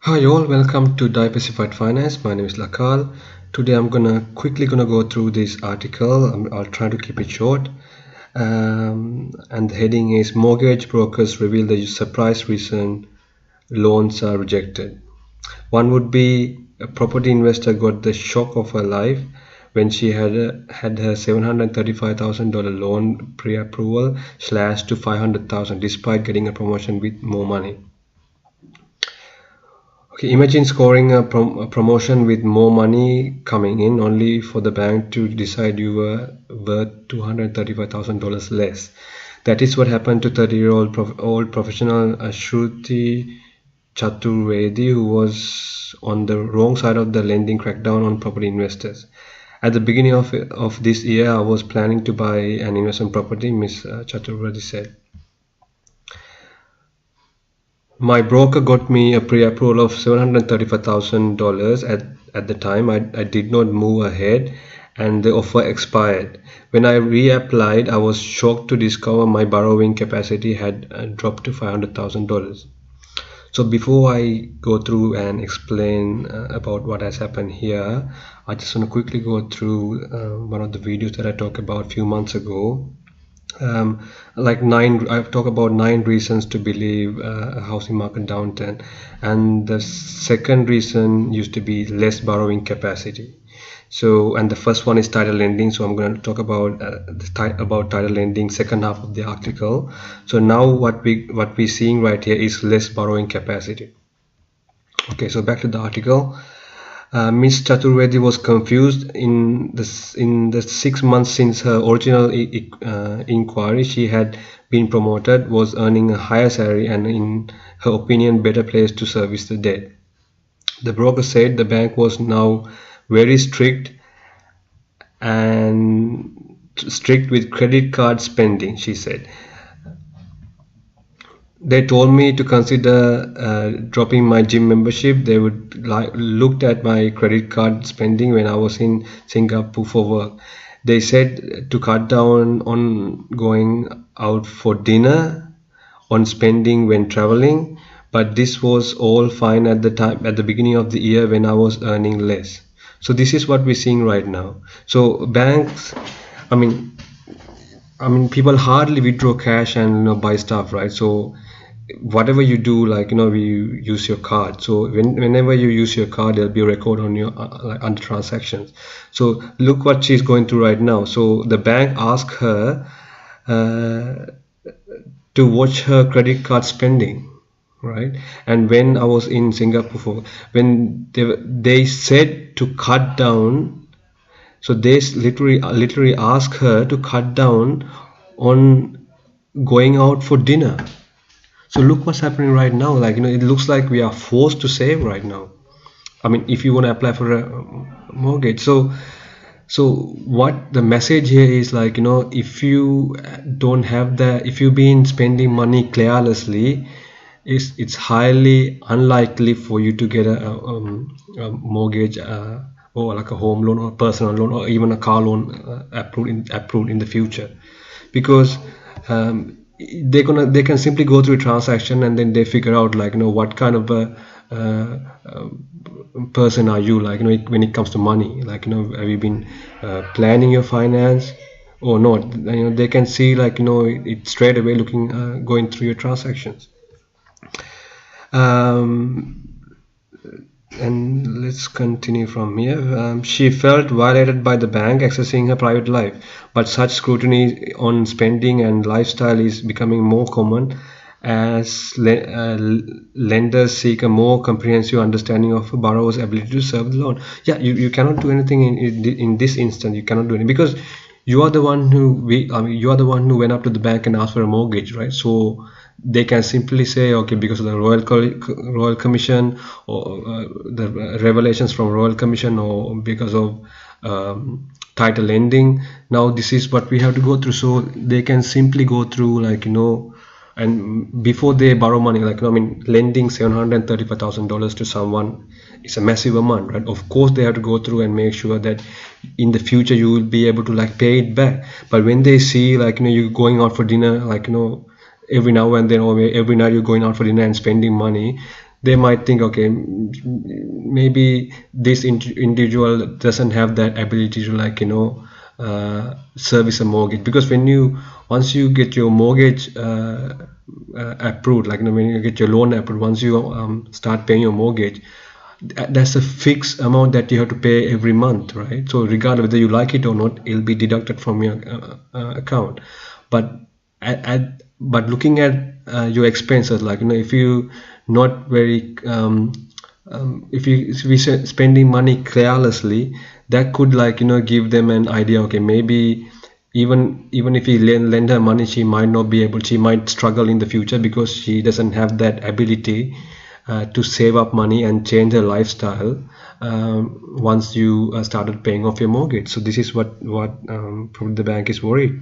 Hi all, welcome to Diversified Finance. My name is Lakal. Today I'm quickly gonna go through this article. I'll try to keep it short. And the heading is Mortgage Brokers Reveal the Surprise Reason Loans Are Rejected. One would be a property investor got the shock of her life when she had her $735,000 loan pre-approval slashed to $500,000 despite getting a promotion with more money. Okay, imagine scoring a promotion with more money coming in only for the bank to decide you were worth $235,000 less. That is what happened to 30-year-old professional Shruti Chaturvedi, who was on the wrong side of the lending crackdown on property investors. At the beginning of this year, I was planning to buy an investment property, Ms. Chaturvedi said. My broker got me a pre-approval of $735,000 at the time. I did not move ahead and the offer expired. When I reapplied, I was shocked to discover my borrowing capacity had dropped to $500,000. So before I go through and explain about what has happened here, I just want to quickly go through one of the videos that I talked about a few months ago. I've talked about 9 reasons to believe a housing market downturn, and the second reason used to be less borrowing capacity. So, and the first one is title lending. So I'm going to talk about title lending second half of the article. So now what we're seeing right here is less borrowing capacity. Okay, so back to the article. Ms. Chaturvedi was confused. In the 6 months since her original inquiry, she had been promoted, was earning a higher salary, and in her opinion, better placed to service the debt. The broker said the bank was now very strict with credit card spending, she said. They told me to consider dropping my gym membership. They would looked at my credit card spending when I was in Singapore for work. They said to cut down on going out for dinner, on spending when traveling, but this was all fine at the beginning of the year when I was earning less. So this is what we're seeing right now. So banks, I mean people hardly withdraw cash and buy stuff, right? So whatever you do, we use your card. So whenever you use your card, there'll be a record on your under transactions. So look what she's going through right now. So the bank asked her to watch her credit card spending, right? And when I was in Singapore, when they said to cut down, so they literally asked her to cut down on going out for dinner. So look what's happening right now. It looks like we are forced to save right now. I mean, if you want to apply for a mortgage. So what the message here is, if you don't have if you've been spending money carelessly, it's highly unlikely for you to get a mortgage or like a home loan or personal loan or even a car loan approved in the future, because they can simply go through a transaction and then they figure out what kind of a person are you, when it comes to money, have you been planning your finance or not. They can see it straight away going through your transactions. And let's continue from here. She felt violated by the bank accessing her private life, but such scrutiny on spending and lifestyle is becoming more common as lenders seek a more comprehensive understanding of a borrower's ability to serve the loan. Yeah, you cannot do anything in this instance. You cannot do anything because you are the one who went up to the bank and asked for a mortgage, right? So they can simply say, okay, because of the Royal Commission or the revelations from Royal Commission, or because of title lending, now this is what we have to go through. So they can simply go through and before they borrow money, lending $735,000 to someone is a massive amount, right? Of course they have to go through and make sure that in the future you will be able to pay it back. But when they see you going out for dinner, every now and then, or every night you're going out for dinner and spending money, they might think, okay, maybe this individual doesn't have that ability to, like, service a mortgage. Because once you get your mortgage approved, like, when you get your loan approved, once you start paying your mortgage, that's a fixed amount that you have to pay every month, right? So regardless whether you like it or not, it'll be deducted from your account. But but looking at your expenses, like, if you not very if we spending money carelessly, that could, like, give them an idea, okay, maybe even if you lend her money, she might struggle in the future because she doesn't have that ability to save up money and change her lifestyle once you started paying off your mortgage. So this is what probably the bank is worried.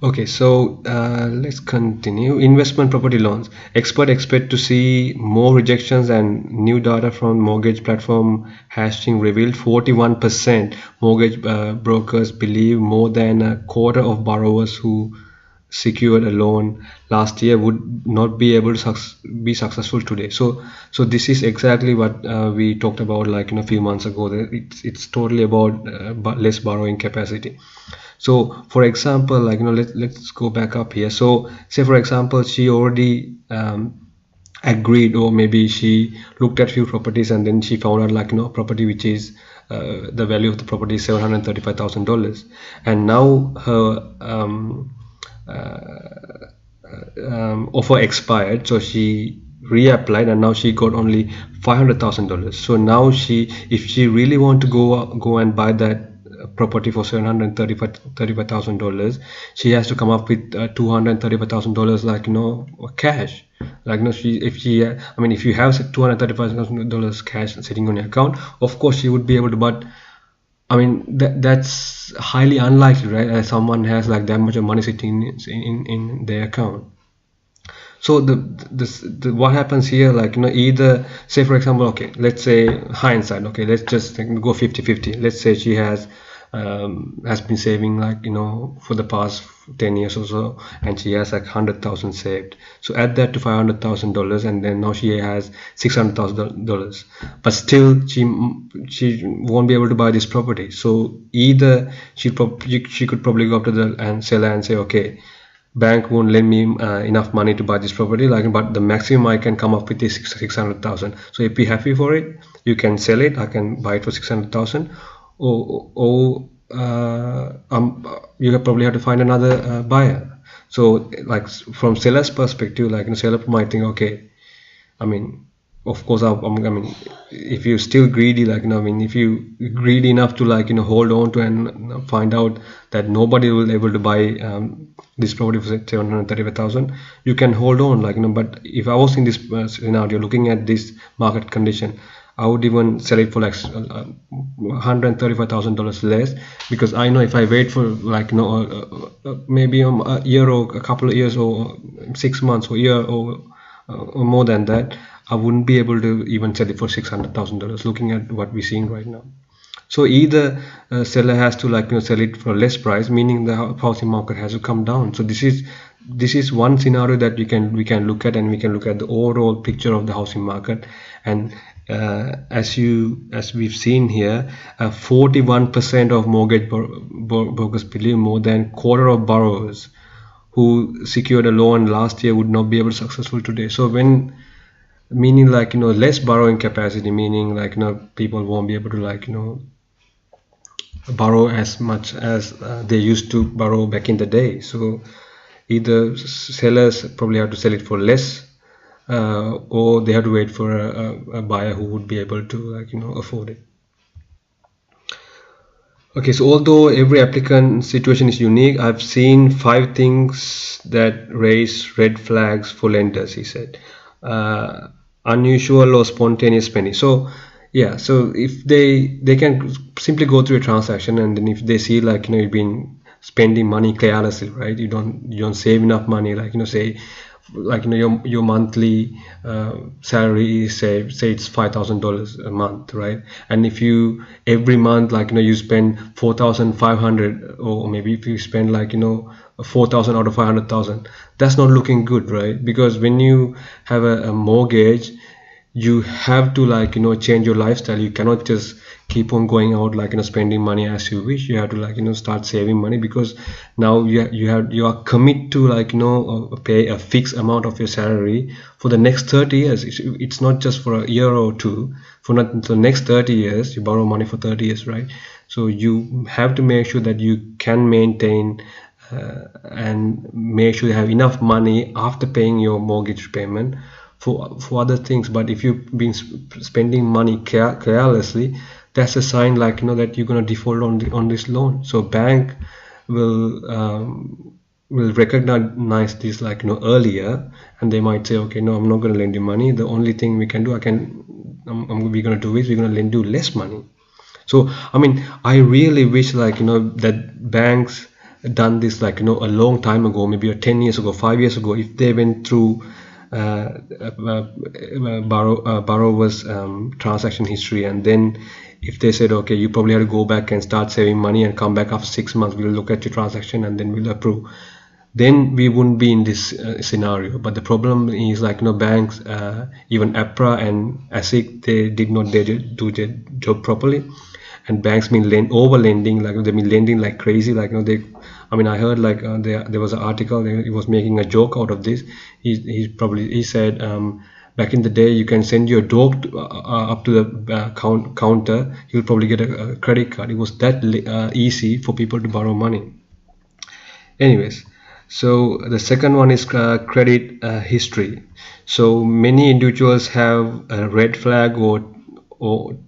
Okay, so let's continue. Investment property loans. Experts expect to see more rejections, and new data from mortgage platform hashing revealed 41% mortgage brokers believe more than a quarter of borrowers who secured a loan last year would not be able to be successful today. So this is exactly what we talked about, like, a few months ago. That it's totally about less borrowing capacity. So for example, like, let's go back up here. So say, for example, she already agreed, or maybe she looked at few properties and then she found out, like, property which is the value of the property is $735,000, and now her offer expired, so she reapplied and now she got only $500,000. So now if she really want to go and buy that property for $735,000, she has to come up with $235,000, like, cash. Like, if you have $235,000 cash sitting on your account, of course she would be able to, but that's highly unlikely, right? As someone has, like, that much of money sitting in their account. So what happens here, like, either, say, for example, okay, let's say hindsight, okay, let's just go 50-50. Let's say she has been saving, like, for the past 10 years or so, and she has like 100,000 saved. So add that to $500,000, and then now she has $600,000, but still she won't be able to buy this property. So either she could probably go up to the seller and say, okay, bank won't lend me enough money to buy this property, like, but the maximum I can come up with is 600,000. So if you're happy for it, you can sell it. I can buy it for 600,000, or you probably have to find another buyer. So, like, from seller's perspective, like, seller might think, okay, of course, if you're still greedy, like, if you greedy enough to, like, hold on to and find out that nobody will able to buy this property for 735,000, you can hold on, like, but if I was in this scenario, looking at this market condition, I would even sell it for like $135,000 less, because I know if I wait for, like, maybe a year or a couple of years or 6 months or a year or more than that, I wouldn't be able to even sell it for $600,000, looking at what we're seeing right now. So either seller has to, like, sell it for less price, meaning the housing market has to come down. So this is one scenario that we can look at, and we can look at the overall picture of the housing market. And as we've seen here, 41% of mortgage brokers believe more than a quarter of borrowers who secured a loan last year would not be able to successful today. So meaning, like, less borrowing capacity, meaning, like, people won't be able to, like, borrow as much as they used to borrow back in the day. So either sellers probably have to sell it for less, or they have to wait for a buyer who would be able to, like, afford it. Okay, so although every applicant situation is unique, I've seen 5 things that raise red flags for lenders, he said. Unusual or spontaneous spending. So yeah, so if they can simply go through a transaction, and then if they see, like, you've been spending money carelessly, right? You don't save enough money, like, say, like, your monthly salary is, say it's $5,000 a month, right? And if you every month, like, you spend $4,500, or maybe if you spend, like, 4,000 out of 500,000. That's not looking good, right? Because when you have a mortgage, you have to, like, change your lifestyle. You cannot just keep on going out, like, spending money as you wish. You have to, like, start saving money, because now you are commit to, like, pay a fixed amount of your salary for the next 30 years. It's not just for a year or two. For not the next 30 years, you borrow money for 30 years, right? So you have to make sure that you can maintain and make sure you have enough money after paying your mortgage payment for other things. But if you've been spending money carelessly, that's a sign, like, that you're going to default on this loan. So bank will recognize this, like, earlier, and they might say, okay, no, I'm not going to lend you money. The only thing we can do, we're going to do is we're going to lend you less money. So I mean, I really wish, like, that banks done this, like, a long time ago, maybe 10 years ago, 5 years ago, if they went through borrower's transaction history, and then if they said, okay, you probably have to go back and start saving money and come back after 6 months, we'll look at your transaction and then we'll approve, then we wouldn't be in this scenario. But the problem is, like, banks, even APRA and ASIC, they did not do their job properly, and banks been over lending, like they've been lending like crazy, like, I mean, I heard, like, there was an article, he was making a joke out of this. He said, back in the day, you can send your dog up to the counter, he'll probably get a credit card. It was that easy for people to borrow money. Anyways, so the second one is credit history. So many individuals have a red flag or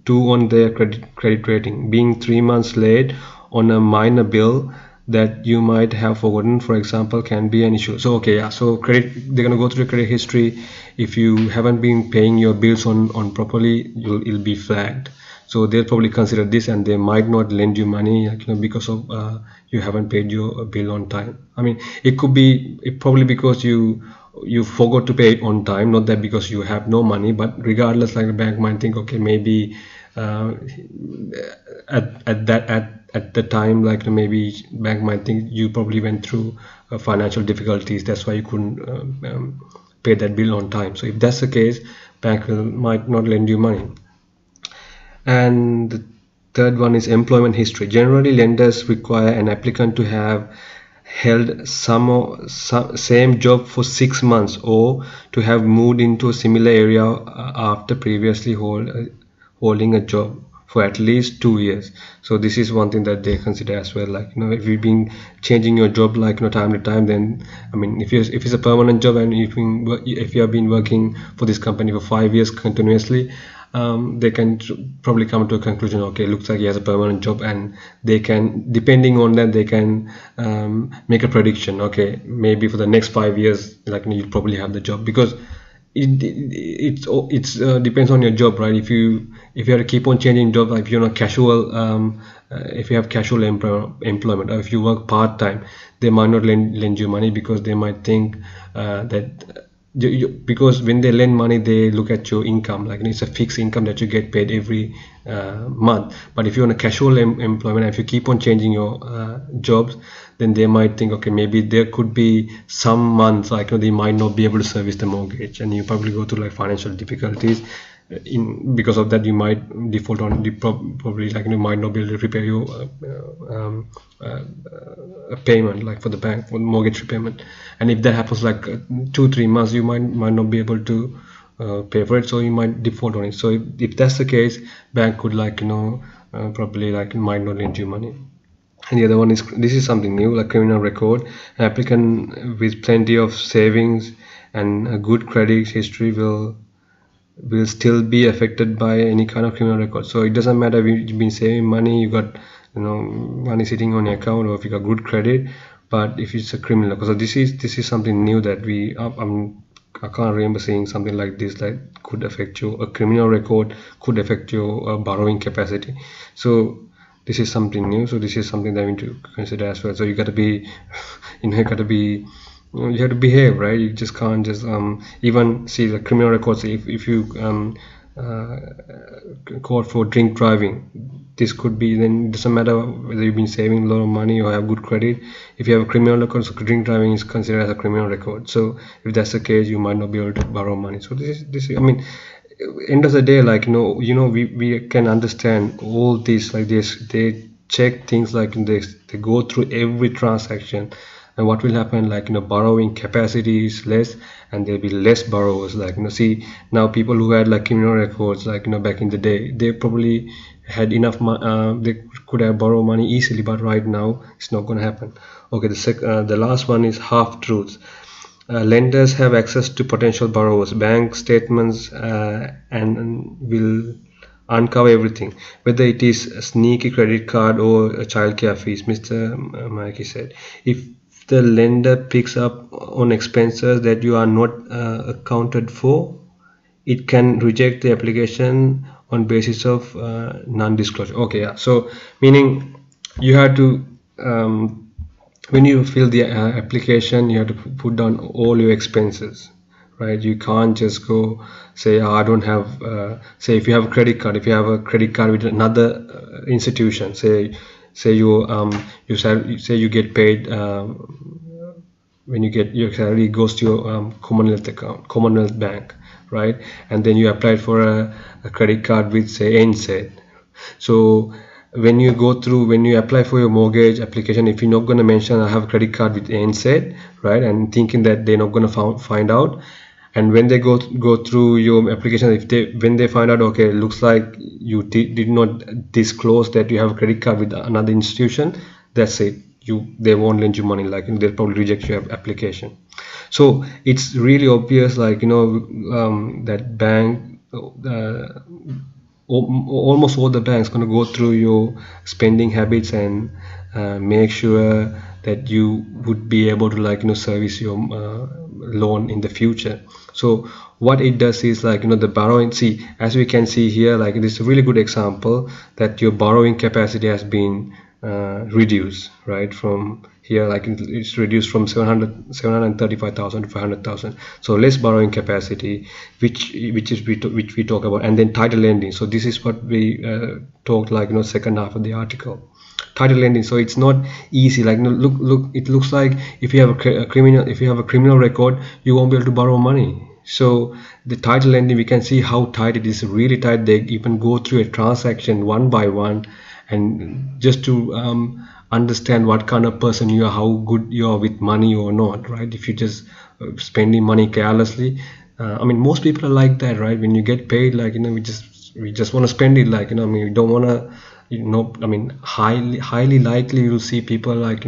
two on their credit rating. Being 3 months late on a minor bill that you might have forgotten, for example, can be an issue. So okay, yeah, so they're gonna go through the credit history. If you haven't been paying your bills on properly, it'll be flagged. So they'll probably consider this, and they might not lend you money, like, because of you haven't paid your bill on time. I mean, it probably because you forgot to pay it on time, not that because you have no money. But regardless, like, the bank might think, okay, maybe at the time, like, maybe bank might think you probably went through financial difficulties, that's why you couldn't pay that bill on time. So if that's the case, bank might not lend you money. And the third one is employment history. Generally, lenders require an applicant to have held same job for 6 months, or to have moved into a similar area after previously holding a job for at least 2 years. So this is one thing that they consider as well. Like, if you've been changing your job, like, time to time, then, I mean, if it's a permanent job, and if you have been working for this company for 5 years continuously, they can probably come to a conclusion, okay, looks like he has a permanent job, and they can, depending on that, they can make a prediction, okay, maybe for the next 5 years, like, you'll probably have the job, because it's depends on your job, right? If you have to keep on changing job, like, if you're not casual, if you have casual employment, or if you work part-time, they might not lend you money, because they might think that because when they lend money, they look at your income, like, it's a fixed income that you get paid every month. But if you're on a casual employment, if you keep on changing your jobs, then they might think, okay, maybe there could be some months, like, they might not be able to service the mortgage, and you probably go through, like, financial difficulties. Because of that, you might default on the probably, like, you might not be able to repay your payment, like, for the bank, for the mortgage repayment. And if that happens, like, 2-3 months, you might not be able to pay for it, so you might default on it. So if that's the case, bank could, like, probably, like, might not lend you money. And the other one is, this is something new, like criminal record. An applicant with plenty of savings and a good credit history will still be affected by any kind of criminal record. So it doesn't matter if you've been saving money, you got money sitting on your account, or if you got good credit. But if it's a criminal record, so this is something new that I can't remember seeing something like this that could affect a criminal record could affect your borrowing capacity. So this is something new. So this is something that we need to consider as well. So you got to be you have to behave, right? You just can't just even see the criminal records. If you caught for drink driving. This could be, then it doesn't matter whether you've been saving a lot of money or have good credit. If you have a criminal record, so drink driving is considered as a criminal record. So if that's the case, you might not be able to borrow money. So this is, I mean, end of the day, like, we can understand all this, like this, they check things like this, they go through every transaction, and what will happen, like, borrowing capacity is less, and there'll be less borrowers. Like, see, now people who had like criminal records, like, back in the day, they probably had enough they could have borrowed money easily, but right now it's not going to happen. Okay, the last one is half truths. Lenders have access to potential borrowers, bank statements, and will uncover everything, whether it is a sneaky credit card or a childcare fees. Mr. Mikey said, if the lender picks up on expenses that you are not accounted for, it can reject the application on basis of non-disclosure. Okay, yeah. So meaning you have to when you fill the application, you have to put down all your expenses, right? You can't just go say, oh, I don't have say if you have a credit card, with another institution, say you get paid when you get your salary, goes to your Commonwealth Bank, right? And then you applied for a credit card with, say, NZ. So when you apply for your mortgage application, if you're not going to mention I have a credit card with NZ, right, and thinking that they're not going to find out, and when they go through your application, when they find out, okay, looks like you did not disclose that you have a credit card with another institution, that's it, they won't lend you money, like they'll probably reject your application. So it's really obvious, like, that bank, almost all the banks going to go through your spending habits and make sure that you would be able to, like, service your loan in the future. So what it does is, like, the borrowing, see, as we can see here, like, this is a really good example that your borrowing capacity has been reduced, right? From here, like, it's reduced from 735,000 to 500,000. So less borrowing capacity, which we talk about. And then title lending. So this is what we talked, like, second half of the article. Title lending. So it's not easy, like, look, it looks like if you have a criminal record, you won't be able to borrow money. So the title lending, we can see how tight it is, really tight. They even go through a transaction one by one, and just to understand what kind of person you are, how good you are with money or not, right? If you just spending money carelessly, I mean, most people are like that, right? When you get paid, like, we just want to spend it, like, I mean, we don't want to, I mean, highly likely you'll see people, like,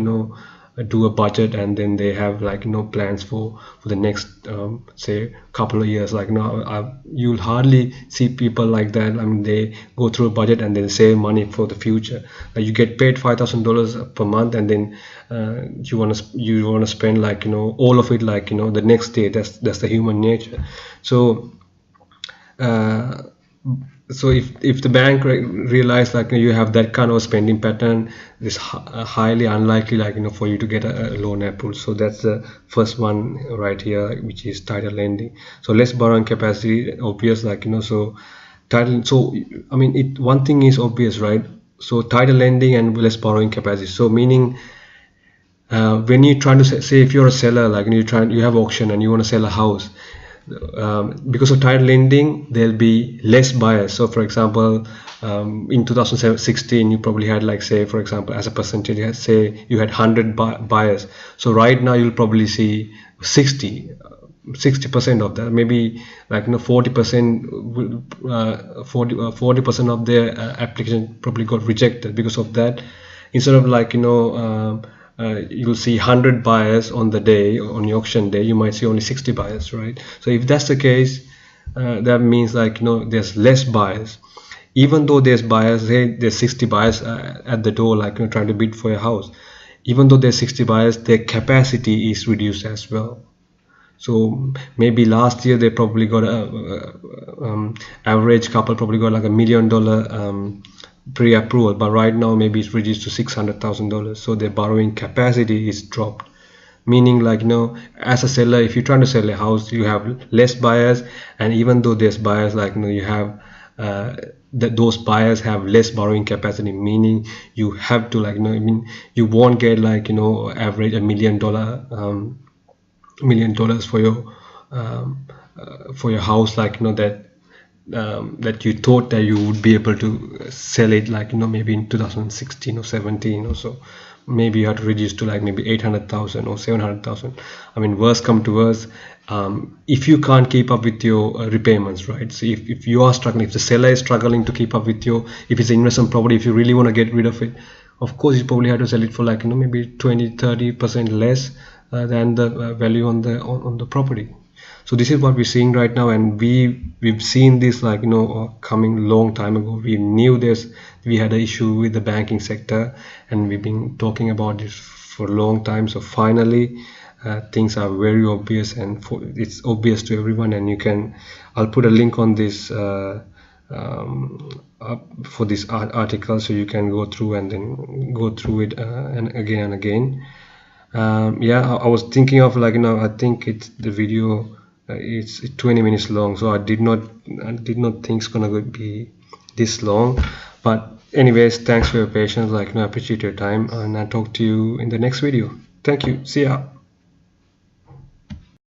do a budget, and then they have, like, plans for the next say couple of years, like, you'll hardly see people like that. I mean, they go through a budget and then save money for the future. Like, you get paid $5,000 per month, and then you want to spend, like, all of it, like, the next day. That's the human nature. So so if the bank realize, like, you have that kind of spending pattern, it's highly unlikely, like, for you to get a loan approved. So that's the first one right here, which is title lending. So less borrowing capacity, obvious, like, so title. So I mean, one thing is obvious, right? So title lending and less borrowing capacity. So meaning when you're trying to say if you're a seller, like, you have auction and you want to sell a house, because of title lending, there'll be less buyers. So for example, in 2016, you probably had, like, say, for example, as a percentage, say you had 100 buyers. So right now you'll probably see 60% of that, maybe, like, 40% 40% of their application probably got rejected. Because of that, instead of, like, you'll see 100 buyers on the day, on the auction day, you might see only 60 buyers, right? So if that's the case, that means, like, there's less buyers. Even though there's buyers, say there's 60 buyers at the door, like, trying to bid for your house. Even though there's 60 buyers, their capacity is reduced as well. So maybe last year they probably got average couple probably got like $1 million pre-approval, but right now maybe it's reduced to $600,000. So their borrowing capacity is dropped. meaning like, you know, as a seller, if you're trying to sell a house, you have less buyers, and even though there's buyers, like, you know, you have that those buyers have less borrowing capacity, meaning you have to, like, you know, I mean, you won't get, like, you know, average $1 million for your house, like, you know, that you thought that you would be able to sell it, like, you know, maybe in 2016 or 17 or so. Maybe you have to reduce to like maybe 800,000 or 700,000. I mean, worst come to worst, if you can't keep up with your repayments, right? So if you are struggling, if the seller is struggling to keep up with your, if it's an investment property, if you really want to get rid of it, of course you probably have to sell it for, like, you know, maybe 20-30% less than the value on the property. So this is what we're seeing right now, and we've seen this, like, you know, coming long time ago. We knew this, we had an issue with the banking sector, and we've been talking about this for a long time. So finally things are very obvious, and it's obvious to everyone. And I'll put a link on this for this article, so you can go through and then go through it and again. Yeah, I was thinking of, like, you know, I think it's the video, it's 20 minutes long, so I did not think it's gonna be this long. But anyways, thanks for your patience, like, you know, I appreciate your time, and I'll talk to you in the next video. Thank you, see ya.